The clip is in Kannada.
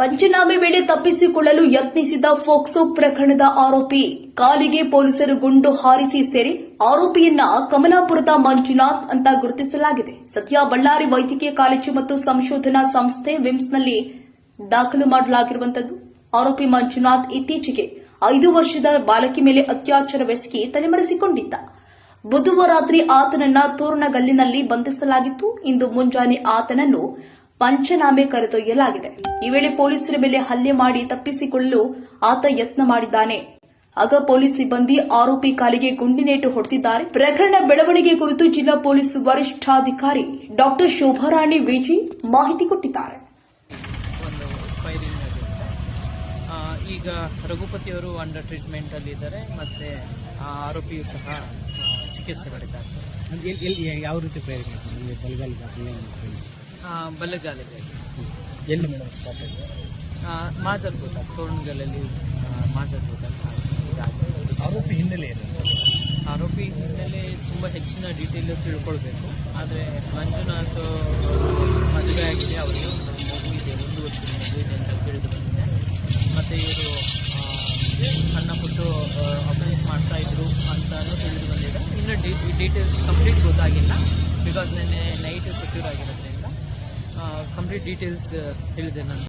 ಪಂಚನಾಮೆ ವೇಳೆ ತಪ್ಪಿಸಿಕೊಳ್ಳಲು ಯತ್ನಿಸಿದ ಫೋಕ್ಸೋ ಪ್ರಕರಣದ ಆರೋಪಿ ಕಾಲಿಗೆ ಪೊಲೀಸರು ಗುಂಡು ಹಾರಿಸಿ ಸೆರೆ. ಆರೋಪಿಯನ್ನ ಕಮಲಾಪುರದ ಮಂಜುನಾಥ್ ಅಂತ ಗುರುತಿಸಲಾಗಿದೆ. ಸದ್ಯ ಬಳ್ಳಾರಿ ವೈದ್ಯಕೀಯ ಕಾಲೇಜು ಮತ್ತು ಸಂಶೋಧನಾ ಸಂಸ್ಥೆ ವಿಮ್ಸ್ನಲ್ಲಿ ದಾಖಲು ಮಾಡಲಾಗಿರುವಂತದ್ದು. ಆರೋಪಿ ಮಂಜುನಾಥ್ ಇತ್ತೀಚೆಗೆ 5 ವರ್ಷದ ಬಾಲಕಿ ಮೇಲೆ ಅತ್ಯಾಚಾರವೆಸಗಿ ತಲೆಮರೆಸಿಕೊಂಡಿದ್ದ. ಬುಧವಾರ ರಾತ್ರಿ ಆತನನ್ನ ತೋರಣಗಲ್ಲಿನಲ್ಲಿ ಬಂಧಿಸಲಾಗಿತ್ತು. ಇಂದು ಮುಂಜಾನೆ ಆತನನ್ನು ಪಂಚನಾಮೆ ಕರೆದೊಯ್ಯಲಾಗಿದೆ. ಈ ವೇಳೆ ಪೊಲೀಸರ ಮೇಲೆ ಹಲ್ಲೆ ಮಾಡಿ ತಪ್ಪಿಸಿಕೊಳ್ಳಲು ಆತ ಯತ್ನ ಮಾಡಿದ್ದಾನೆ. ಆಗ ಪೊಲೀಸ್ ಸಿಬ್ಬಂದಿ ಆರೋಪಿ ಕಾಲಿಗೆ ಗುಂಡಿನೇಟು ಹೊಡೆದಿದ್ದಾರೆ. ಪ್ರಕರಣ ಬೆಳವಣಿಗೆ ಕುರಿತು ಜಿಲ್ಲಾ ಪೊಲೀಸ್ ವರಿಷ್ಠಾಧಿಕಾರಿ ಡಾ ಶೋಭಾರಾಣಿ ವಿಜಿ ಮಾಹಿತಿ ಕೊಟ್ಟಿದ್ದಾರೆ. ಈಗ ರಘುಪತಿ ಅವರು ಅಂಡರ್ ಟ್ರೀಟ್ಮೆಂಟ್ ಅಲ್ಲಿ ಇದ್ದಾರೆ, ಮತ್ತೆ ಆರೋಪಿಯು ಸಹ ಚಿಕಿತ್ಸೆ ಪಡಿತಾರೆ. ಯಾವ ರೀತಿ ಬಲ್ಲಗಾಲಿಗೆ ಎಲ್ಲಿ ಮೇಡಮ್ ಮಾಜಲ್ಪುರ ತೋರಣಗಲ್ಲಲ್ಲಿ ಮಾಜಲ್ಪುರ. ಆರೋಪಿ ಹಿನ್ನೆಲೆ ಏನು? ಆರೋಪಿ ಹಿನ್ನೆಲೆ ತುಂಬ ಹೆಚ್ಚಿನ ಡೀಟೇಲ್ ತಿಳ್ಕೊಳ್ಬೇಕು. ಆದರೆ ಮಂಜುನಾಥ್ ಮದುವೆ ಆಗಿದೆ, ಅವರಿಗೆ ಮಗು ಇದೆ, 1 ವರ್ಷದ ಮಗು ಇದೆ ಅಂತ ತಿಳಿದು ಬಂದಿದೆ. ಮತ್ತು ಇವರು ಸಣ್ಣ ಪುಟ್ಟು ಅಫೆನ್ಸ್ ಮಾಡ್ತಾ ಇದ್ರು ಅಂತಾನು ತಿಳಿದು ಬಂದಿದೆ. ಇನ್ನು ಡೀಟೇಲ್ಸ್ ಕಂಪ್ಲೀಟ್ ಗೊತ್ತಾಗಿಲ್ಲ, ಬಿಕಾಸ್ ನೆನ್ನೆ ನೈಟ್ ಸೆಕ್ಯೂರ್ ಆಗಿರೋದ್ರಿಂದ ಕಂಪ್ಲೀಟ್ ಡೀಟೇಲ್ಸ್ ತಿಳಿದೆ ನಾನು.